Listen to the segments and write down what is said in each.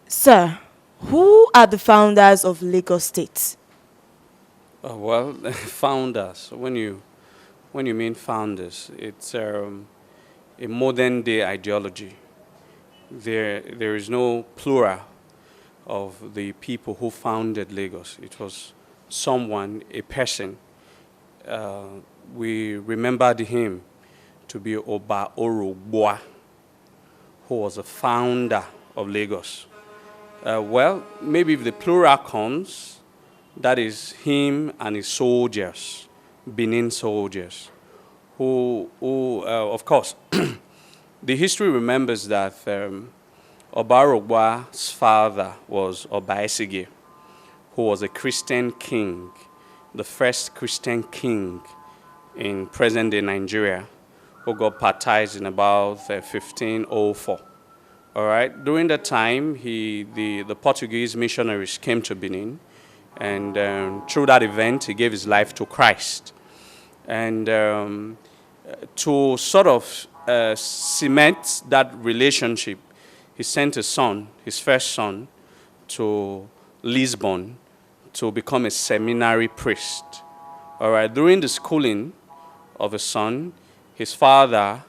Sir, who are the founders of Lagos State? Well, founders. When you mean founders, it's a modern day ideology. There is no plural of the people who founded Lagos. It was someone, a person. Uh, we remembered him to be Oba Orogboa, who was a founder of Lagos. Well, maybe if the plural comes, that is him and his soldiers, Benin soldiers, who of course, the history remembers that Obarogwa's father was Obaesige, who was a Christian king, the first Christian king in present-day Nigeria, who got baptized in about 1504. All right. During that time, the Portuguese missionaries came to Benin, and through that event, he gave his life to Christ. And to sort of cement that relationship, he sent his son, his first son, to Lisbon to become a seminary priest. All right. During the schooling of his son, his father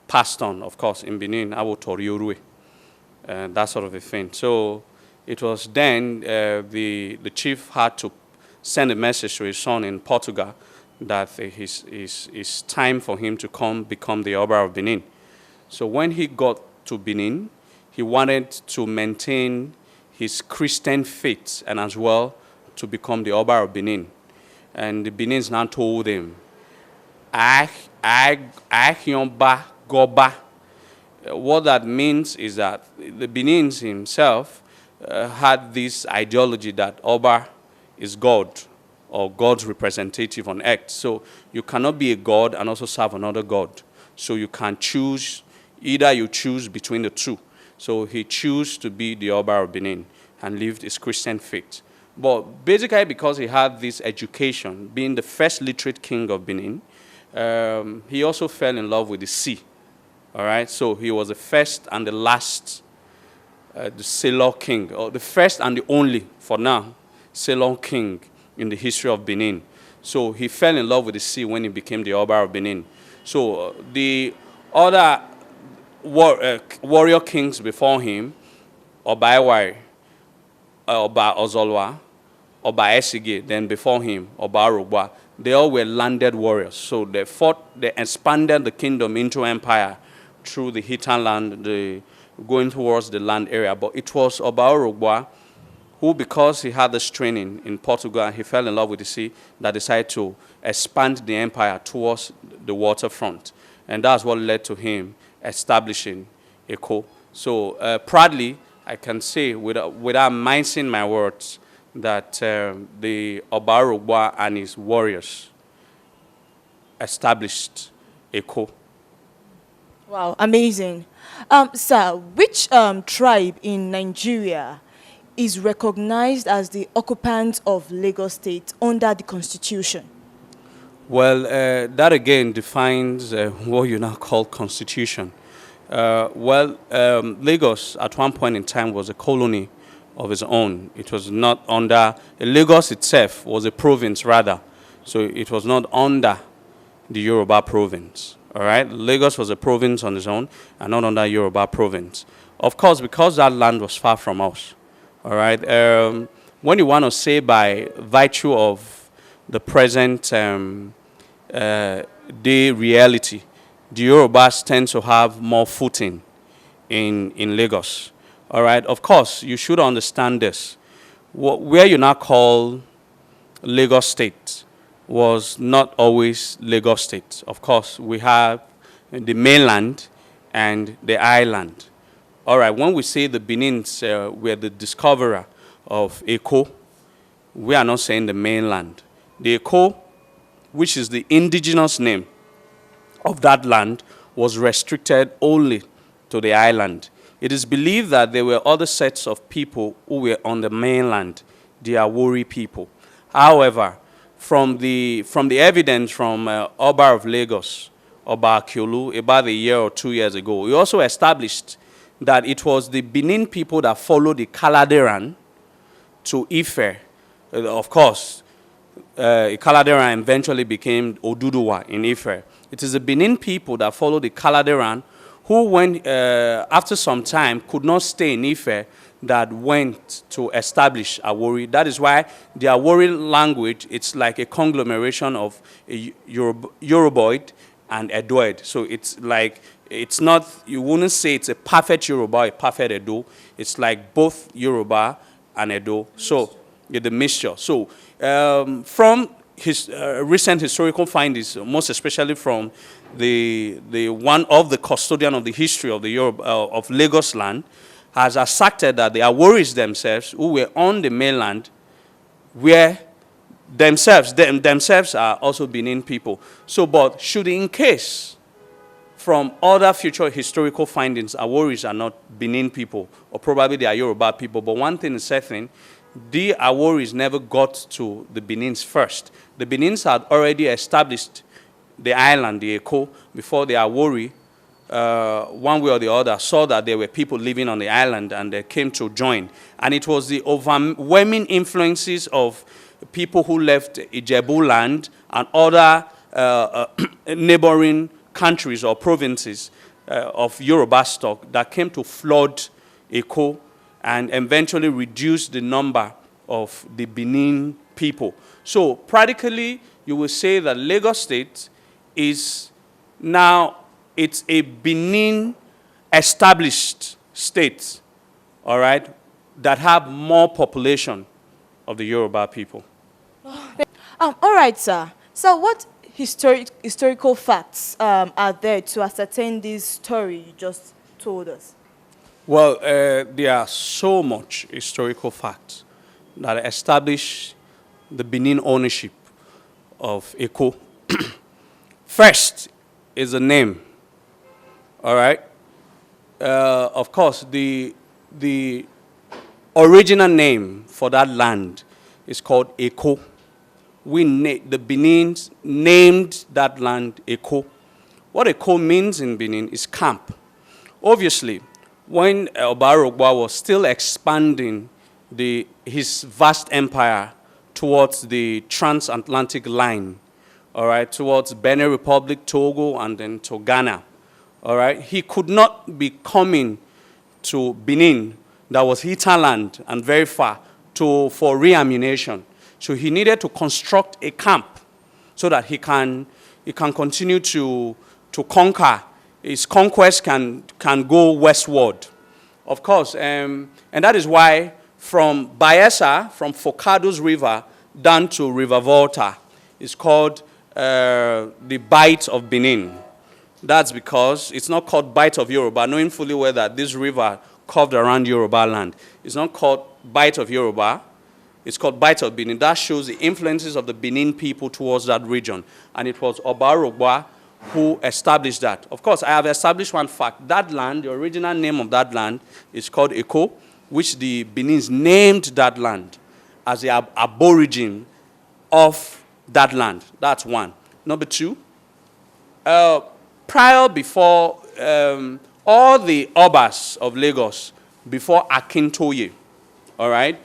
passed on, of course, in Benin, Awo Toriorue, that sort of a thing. So it was then the chief had to send a message to his son in Portugal that it's time for him to come become the Oba of Benin. So when he got to Benin, he wanted to maintain his Christian faith and as well to become the Oba of Benin. And the Benins now told him, Ahyomba Goba. What that means is that the Benins himself had this ideology that Oba is God or God's representative on earth. So you cannot be a God and also serve another God. So you can choose, either you choose between the two. So he chose to be the Oba of Benin and lived his Christian faith. But basically because he had this education, being the first literate king of Benin, he also fell in love with the sea. All right, so he was the first and the last, the Ceylon king, or the first and the only, for now, Ceylon king in the history of Benin. So he fell in love with the sea when he became the Oba of Benin. So the other warrior kings before him, Oba Ewai, Oba Ozolwa, Oba Esige, then before him, Oba Arugba, they all were landed warriors. So they fought, they expanded the kingdom into empire through the Hitan land, going towards the land area. But it was Oba Arugba who, because he had this training in Portugal, he fell in love with the sea, that decided to expand the empire towards the waterfront. And that's what led to him establishing Eko. So proudly, I can say, without mincing my words, that the Oba Arugba and his warriors established Eko. Wow, amazing. Sir, which tribe in Nigeria is recognized as the occupant of Lagos State under the Constitution? Well, that again defines what you now call constitution. Lagos at one point in time was a colony of its own. It was not under, Lagos itself was a province rather. So it was not under the Yoruba province. All right, Lagos was a province on its own and not under Yoruba province. Of course, because that land was far from us. All right, when you want to say by virtue of the present day reality, the Yorubas tend to have more footing in Lagos. All right, of course, you should understand this. Where you now call Lagos State was not always Lagos State. Of course, we have the mainland and the island. All right, when we say the Benins were the discoverer of Eko, we are not saying the mainland. The Eko, which is the indigenous name of that land, was restricted only to the island. It is believed that there were other sets of people who were on the mainland, the Awori people. However, from the evidence from Oba of Lagos, Oba Akiolu, about a year or 2 years ago, he also established that it was the Benin people that followed the Caladeran to Ife. Of course, Caladeran eventually became Oduduwa in Ife. It is the Benin people that followed the Caladeran who went, after some time, could not stay in Ife, that went to establish Awori. That is why the Awori language, it's like a conglomeration of a Yoruboid and Edoid. So it's like, it's not, you wouldn't say it's a perfect Yoruba, a perfect Edo. It's like both Yoruba and Edo. So, yeah, the mixture. So, from his recent historical findings, most especially from the one of the custodian of the history of the of Lagos land, has asserted that the Aworis themselves, who were on the mainland, were themselves are also Benin people. So, but should in case from other future historical findings, Aworis are not Benin people, or probably they are Yoruba people, but one thing is certain, the Aworis never got to the Benins first. The Benins had already established the island, the Eko, before the Awori, one way or the other, saw that there were people living on the island and they came to join. And it was the overwhelming influences of people who left Ijebu land and other neighboring countries or provinces of Yoruba stock that came to flood Eko and eventually reduce the number of the Benin people. So practically, you will say that Lagos State is now, it's a Benin established state, all right, that have more population of the Yoruba people. All right, sir. So what historical facts are there to ascertain this story you just told us? Well, there are so much historical facts that establish the Benin ownership of Eko. First is the name, all right? Of course, the original name for that land is called Eko. The Benins named that land Eko. What Eko means in Benin is camp. Obviously, when Obarogba was still expanding his vast empire towards the transatlantic line, all right, towards Benin Republic, Togo, and then to Ghana, all right, he could not be coming to Benin, that was hinterland and very far, for reammunition. So he needed to construct a camp so that he can continue to conquer. His conquest can go westward, of course. And that is why from Bayelsa, from Focado's River down to River Volta, is called the Bight of Benin. That's because it's not called Bight of Yoruba, knowing fully well that this river curved around Yoruba land. It's not called Bight of Yoruba. It's called Bight of Benin. That shows the influences of the Benin people towards that region. And it was Obarogba who established that. Of course, I have established one fact. That land, the original name of that land is called Eko, which the Benins named that land as the aborigine of that land. That's one. Number two, before all the Obas of Lagos, before Akintoye, all right,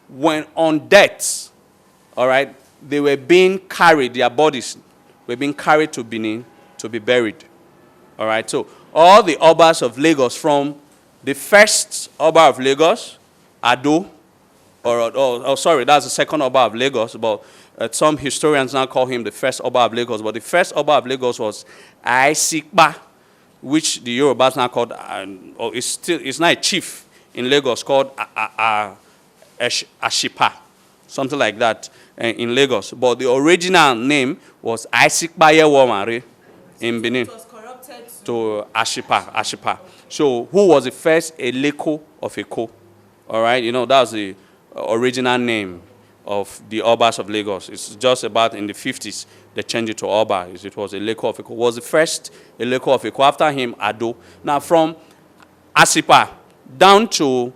when on death, all right, they were being carried, their bodies were being carried to Benin to be buried. All right, so all the Obas of Lagos, from the first Oba of Lagos, Ado, sorry, that's the second Oba of Lagos, but some historians now call him the first Oba of Lagos, but the first Oba of Lagos was Aisikba, which the Yorubas now called, it's not a chief in Lagos, called Ashipa, something like that in Lagos. But the original name was Aisikbaye Womare in Benin. It was corrupted to Ashipa. So who was the first Eleko of Eko? All right, you know, that was the original name of the Obas of Lagos. It's just about in the 50s they changed it to Oba. It was Eleko of Eko. Was the first Eleko of Eko. After him, Ado. Now from Ashipa down to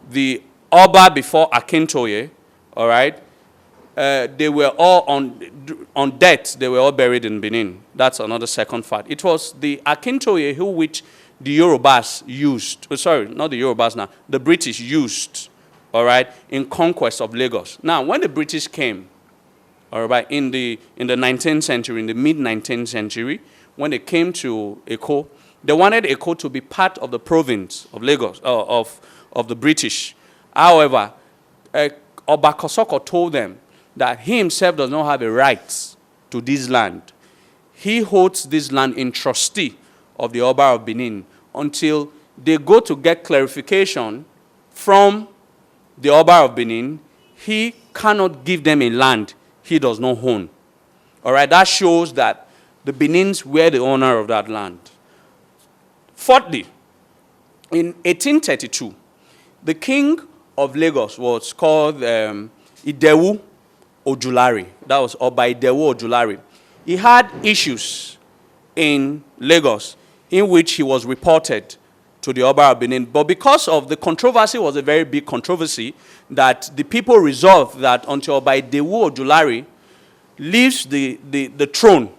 the Oba before Akintoye, all right, they were all on death. They were all buried in Benin. That's another second fact. It was the Akintoye the Yorubas used, sorry, not the Yorubas now, the British used, all right, in conquest of Lagos. Now, when the British came, all right, in the 19th century, in the mid-19th century, when they came to Eko, they wanted Eko to be part of the province of Lagos, of the British. However, Oba Kosoko told them that he himself does not have a right to this land. He holds this land in trustee of the Oba of Benin until they go to get clarification from the Oba of Benin. He cannot give them a land he does not own. All right, that shows that the Benins were the owner of that land. Fourthly, in 1832, the king of Lagos was called Idewu Ojulari. That was Oba Idewu Ojulari. He had issues in Lagos in which he was reported to the Oba of Benin. But because of the controversy, was a very big controversy, that the people resolved that until Oba Idewu Ojulari leaves the throne,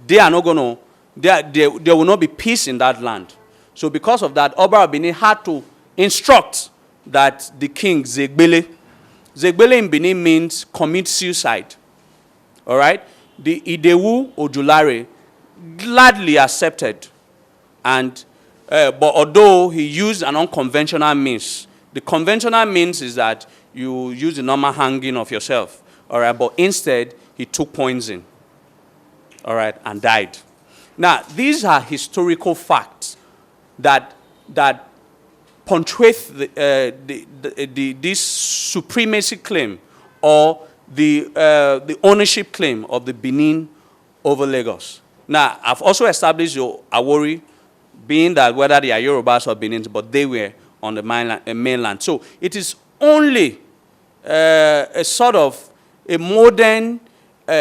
they are not going to, there will not be peace in that land. So because of that, Oba of Benin had to instruct that the king, Zegbele in Benin means commit suicide. All right? The Idewu Ojulari gladly accepted. And, but although he used an unconventional means, the conventional means is that you use the normal hanging of yourself. All right? But instead, he took poison. All right? And died. Now, these are historical facts that punctuate this supremacy claim or the ownership claim of the Benin over Lagos. Now, I've also established your Awori, being that whether they are Yorubas or Benins, but they were on the mainland. So it is only a sort of a modern,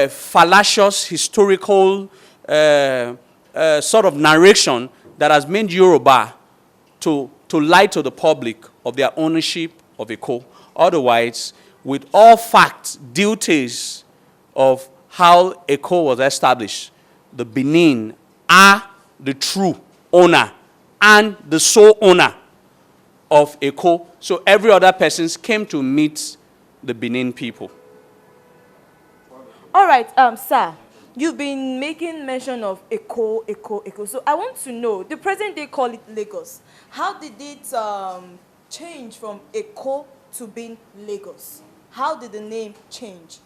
fallacious, historical sort of narration that has made Yoruba to lie to the public of their ownership of Eko. Otherwise, with all facts, duties of how Eko was established, the Benin are the true owner and the sole owner of Eko. So every other person came to meet the Benin people. All right, sir. You've been making mention of Eko. So I want to know, the present day call it Lagos. How did it change from Eko to being Lagos? How did the name change?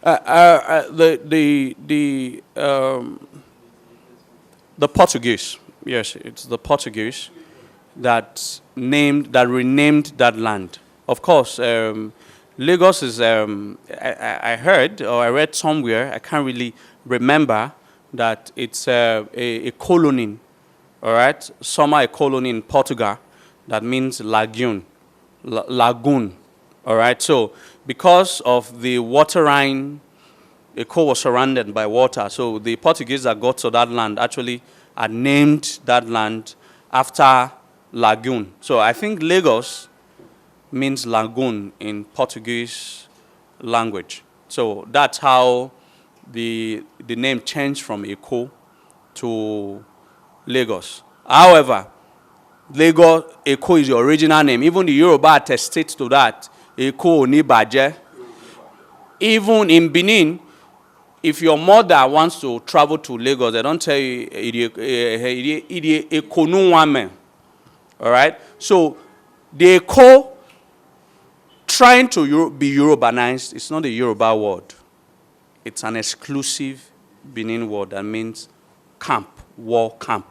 The Portuguese, yes, it's the Portuguese that renamed that land. Of course, Lagos is, I heard or I read somewhere, I can't really remember, that it's a colony, all right? Summer a colony in Portugal that means lagoon, all right? So because of the waterine, Eko was surrounded by water, so the Portuguese that got to that land actually had named that land after lagoon. So I think Lagos means lagoon in Portuguese language. So that's how the name changed from Eko to Lagos. However, Eko is the original name. Even the Yoruba attestates to that. Eko Onibaje. Even in Benin, if your mother wants to travel to Lagos, they don't tell you Eko Nuwame. All right? So the Eko trying to be Yorubanized, it's not a Yoruba word. It's an exclusive Benin word that means camp, war camp.